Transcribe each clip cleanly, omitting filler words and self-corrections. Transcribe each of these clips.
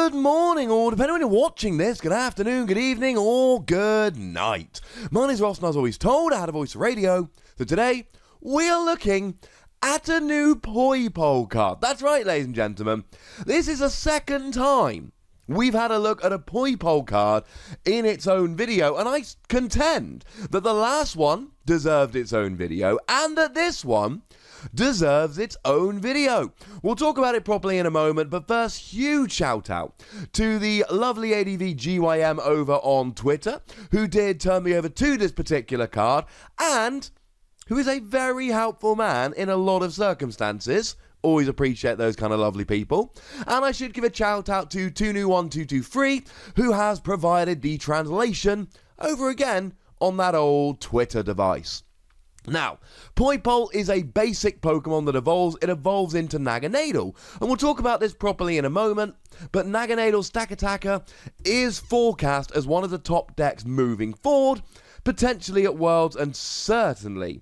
Good morning, or depending on when you're watching this, good afternoon, good evening, or good night. My name's Ross, and as always told, I had a voice radio. So today, we're looking at a new Poipole card. That's right, ladies and gentlemen. This is the second time we've had a look at a Poipole card in its own video, and I contend that the last one deserved its own video, and that this one deserves its own video. We'll talk about it properly in a moment, but first, huge shout out to the lovely ADVGYM over on Twitter, who did turn me over to this particular card, and who is a very helpful man in a lot of circumstances. Always appreciate those kind of lovely people. And I should give a shout out to 2new1223, who has provided the translation over again on that old Twitter device. Now, Poipole is a basic Pokemon that evolves. It evolves into Naganadel, and we'll talk about this properly in a moment, but Naganadel's Stack Attacker is forecast as one of the top decks moving forward, potentially at Worlds, and certainly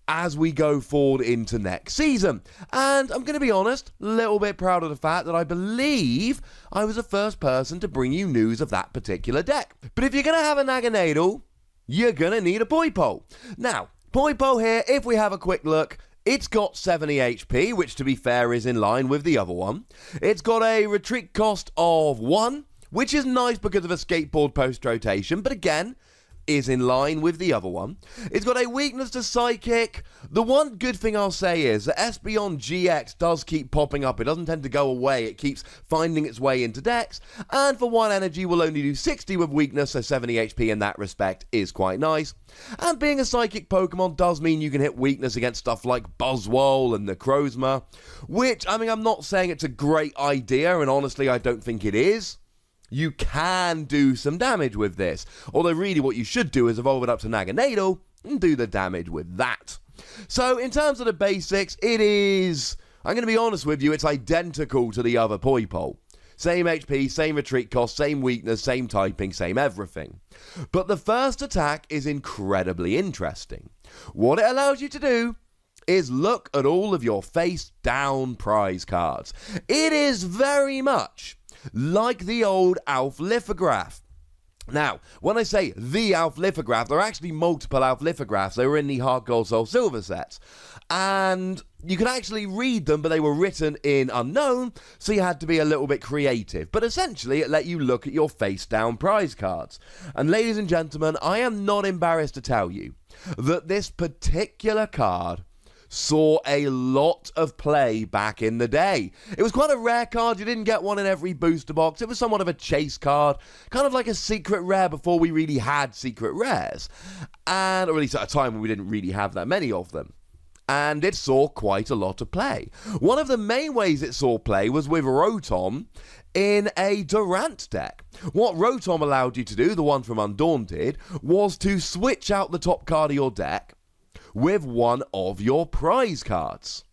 as we go forward into next season. And I'm going to be honest, a little bit proud of the fact that I believe I was the first person to bring you news of that particular deck. But if you're going to have a Naganadel, you're going to need a Poipole. Now, Poipole here, if we have a quick look, it's got 70 HP, which to be fair is in line with the other one. It's got a retreat cost of 1, which is nice because of a skateboard post-rotation, but again, is in line with the other one. It's got a weakness to Psychic. The one good thing I'll say is that Espeon GX does keep popping up. It doesn't tend to go away. It keeps finding its way into decks. And for 1 energy, will only do 60 with weakness, so 70 HP in that respect is quite nice. And being a Psychic Pokemon does mean you can hit weakness against stuff like Buzzwole and Necrozma, which, I mean, I'm not saying it's a great idea, and honestly, I don't think it is. You can do some damage with this. Although really what you should do is evolve it up to Naganadel and do the damage with that. So in terms of the basics, it is, I'm going to be honest with you, it's identical to the other Poipole. Same HP, same retreat cost, same weakness, same typing, same everything. But the first attack is incredibly interesting. What it allows you to do is look at all of your face down prize cards. It is very much like the old Alph lithograph. Now, when I say the Alph lithograph, there are actually multiple Alph lithographs. They were in the Heart Gold Soul Silver sets. And you could actually read them, but they were written in Unknown, so you had to be a little bit creative. But essentially, it let you look at your face-down prize cards. And ladies and gentlemen, I am not embarrassed to tell you that this particular card saw a lot of play back in the day. It was quite a rare card. You didn't get one in every booster box. It was somewhat of a chase card, kind of like a secret rare before we really had secret rares, and or at least at a time when we didn't really have that many of them. And it saw quite a lot of play. One of the main ways it saw play was with Rotom in a Durant deck. What Rotom allowed you to do, the one from Undaunted, was to switch out the top card of your deck with one of your prize cards.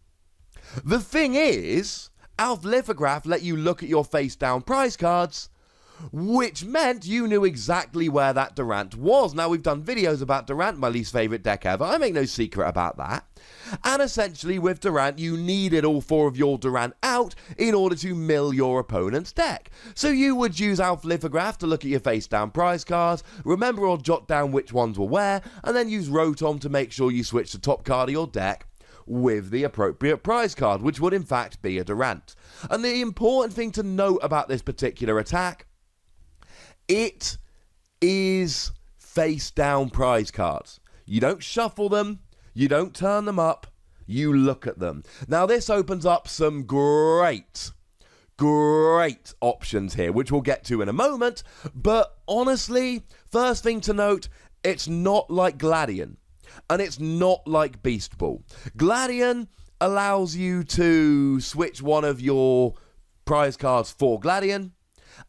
The thing is, Alph Lithograph let you look at your face-down prize cards, which meant you knew exactly where that Durant was. Now, we've done videos about Durant, my least favourite deck ever. I make no secret about that. And essentially, with Durant, you needed all 4 of your Durant out in order to mill your opponent's deck. So you would use Alph Lithograph to look at your face-down prize cards, remember or jot down which ones were where, and then use Rotom to make sure you switch the top card of your deck with the appropriate prize card, which would in fact be a Durant. And the important thing to note about this particular attack, it is face-down prize cards. You don't shuffle them, you don't turn them up, you look at them. Now this opens up some great options here, which we'll get to in a moment, but honestly, first thing to note, it's not like Gladion, and it's not like Beast Ball. Gladion allows you to switch one of your prize cards for Gladion,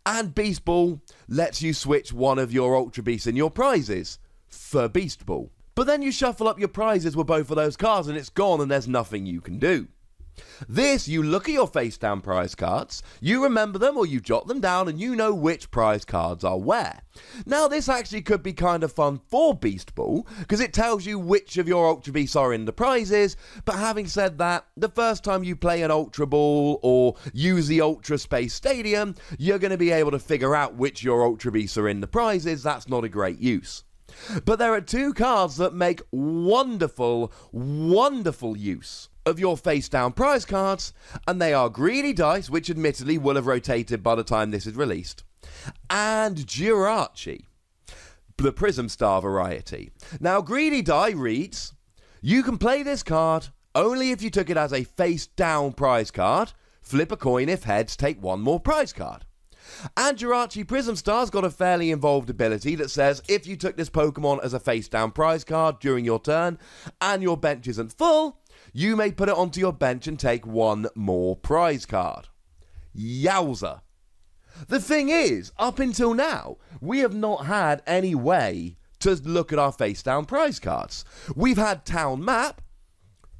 and Beast Ball lets you switch one of your Ultra Beasts in your prizes for Beast Ball. But then you shuffle up your prizes with both of those cards and it's gone and there's nothing you can do. This, you look at your face down prize cards, you remember them or you jot them down and you know which prize cards are where. Now this actually could be kind of fun for Beast Ball because it tells you which of your Ultra Beasts are in the prizes, but having said that, the first time you play an Ultra Ball or use the Ultra Space Stadium, you're going to be able to figure out which your Ultra Beasts are in the prizes. That's not a great use. But there are two cards that make wonderful, wonderful use of your face down prize cards, and they are Greedy Dice, which admittedly will have rotated by the time this is released, and Jirachi, the Prism Star variety. Now Greedy Die reads, you can play this card only if you took it as a face down prize card, flip a coin if heads, take one more prize card. And Jirachi Prism Star's got a fairly involved ability that says if you took this Pokemon as a face down prize card during your turn and your bench isn't full, you may put it onto your bench and take one more prize card. Yowza. The thing is, up until now, we have not had any way to look at our face down prize cards. We've had Town Map,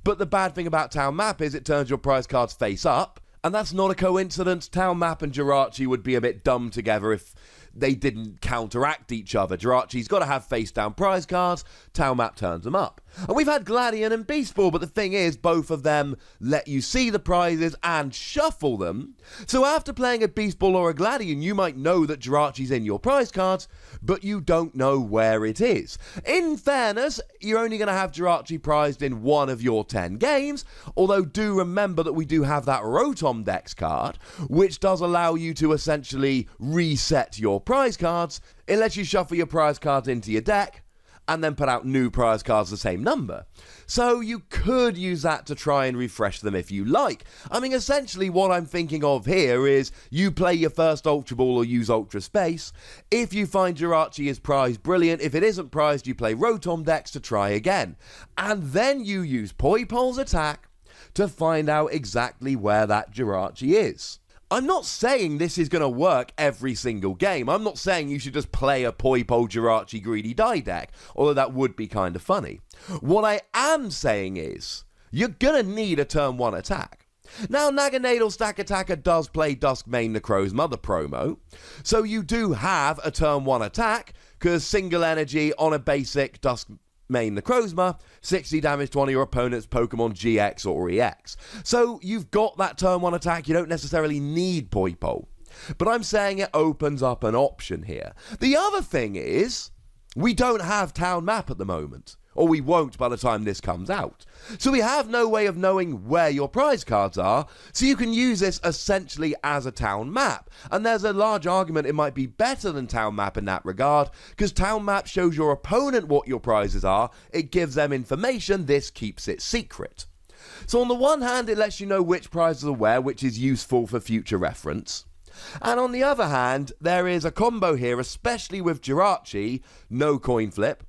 but the bad thing about Town Map is it turns your prize cards face up, and that's not a coincidence. Town Map and Jirachi would be a bit dumb together if they didn't counteract each other. Jirachi's got to have face down prize cards, Town Map turns them up. And we've had Gladion and Beast Ball, but the thing is, both of them let you see the prizes and shuffle them. So after playing a Beast Ball or a Gladion, you might know that Jirachi's in your prize cards, but you don't know where it is. In fairness, you're only going to have Jirachi prized in one of your 10 games, although do remember that we do have that Rotom Dex card, which does allow you to essentially reset your prize cards. It lets you shuffle your prize cards into your deck, and then put out new prize cards the same number. So you could use that to try and refresh them if you like. I mean, essentially what I'm thinking of here is you play your first Ultra Ball or use Ultra Space. If you find Jirachi is prized, brilliant. If it isn't prized, you play Rotom Dex to try again. And then you use Poipole's attack to find out exactly where that Jirachi is. I'm not saying this is going to work every single game. I'm not saying you should just play a Poipole Jirachi Greedy Die deck, although that would be kind of funny. What I am saying is, you're going to need a turn 1 attack. Now, Naganadel Stack Attacker does play Duskmane Necrozma, the promo, so you do have a turn 1 attack, because single energy on a basic Duskmane Necrozma, 60 damage to one of your opponent's Pokemon GX or EX. So you've got that turn 1 attack, you don't necessarily need Poipole. But I'm saying it opens up an option here. The other thing is, we don't have Town Map at the moment. Or we won't by the time this comes out. So we have no way of knowing where your prize cards are, so you can use this essentially as a town map. And there's a large argument it might be better than Town Map in that regard, because Town Map shows your opponent what your prizes are, it gives them information, this keeps it secret. So on the one hand, it lets you know which prizes are where, which is useful for future reference. And on the other hand, there is a combo here, especially with Jirachi, no coin flip,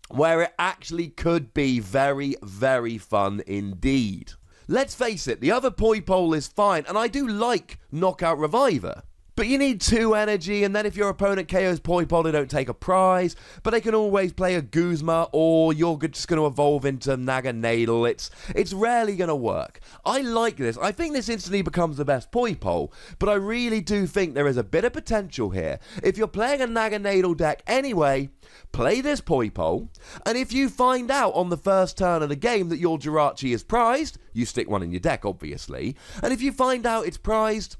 where it actually could be very, very fun indeed. Let's face it, the other Poipole is fine, and I do like Knockout Reviver. But you need 2 energy, and then if your opponent KOs Poipole, they don't take a prize. But they can always play a Guzma, or you're just going to evolve into Naganadel. It's rarely going to work. I like this. I think this instantly becomes the best Poipole, but I really do think there is a bit of potential here. If you're playing a Naganadel deck anyway, play this Poipole, and if you find out on the first turn of the game that your Jirachi is prized, you stick one in your deck, obviously, and if you find out it's prized,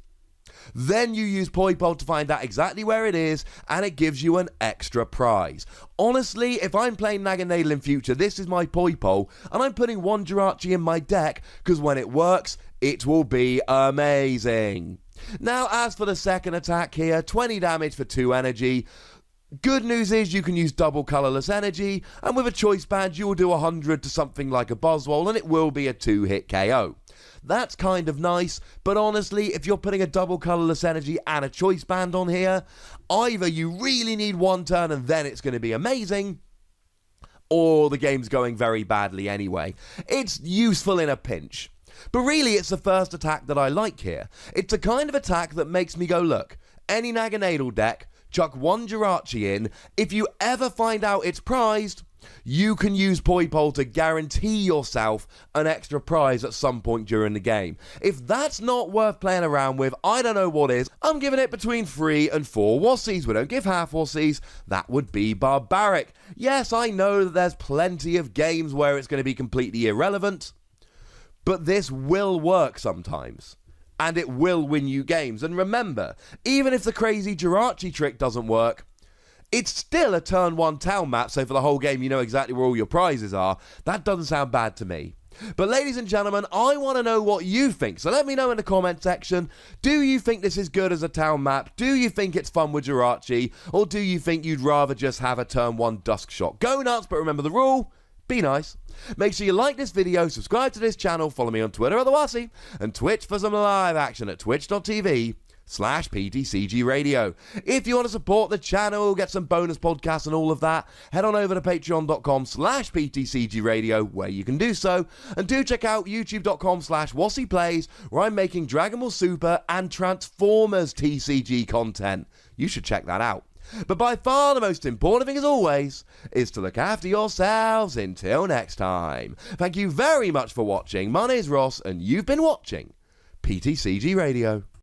then you use Poipole to find out exactly where it is, and it gives you an extra prize. Honestly, if I'm playing Naganadel in future, this is my Poipole, and I'm putting one Jirachi in my deck, because when it works, it will be amazing. Now, as for the second attack here, 20 damage for 2 energy. Good news is you can use double colourless energy, and with a choice band you will do 100 to something like a Buzzwole, and it will be a 2-hit KO. That's kind of nice, but honestly, if you're putting a double colourless energy and a choice band on here, either you really need 1 turn and then it's going to be amazing, or the game's going very badly anyway. It's useful in a pinch. But really, it's the first attack that I like here. It's a kind of attack that makes me go, look, any Naganadel deck, chuck one Jirachi in. If you ever find out it's prized, you can use Poipole to guarantee yourself an extra prize at some point during the game. If that's not worth playing around with, I don't know what is. I'm giving it between 3 and 4 Wassies. We don't give half Wassies. That would be barbaric. Yes, I know that there's plenty of games where it's going to be completely irrelevant, but this will work sometimes. And it will win you games. And remember, even if the crazy Jirachi trick doesn't work, it's still a turn 1 town map, so for the whole game you know exactly where all your prizes are. That doesn't sound bad to me. But ladies and gentlemen, I want to know what you think, so let me know in the comment section. Do you think this is good as a town map? Do you think it's fun with Jirachi? Or do you think you'd rather just have a turn 1 dusk shot? Go nuts, but remember the rule, be nice. Make sure you like this video, subscribe to this channel, follow me on Twitter at the Wassie, and Twitch for some live action at twitch.tv/PTCGRadio. If you want to support the channel, get some bonus podcasts and all of that, head on over to patreon.com/PTCGRadio, where you can do so. And do check out youtube.com/WassiePlays, where I'm making Dragon Ball Super and Transformers TCG content. You should check that out. But by far the most important thing, as always, is to look after yourselves until next time. Thank you very much for watching. My name is Ross, and you've been watching PTCG Radio.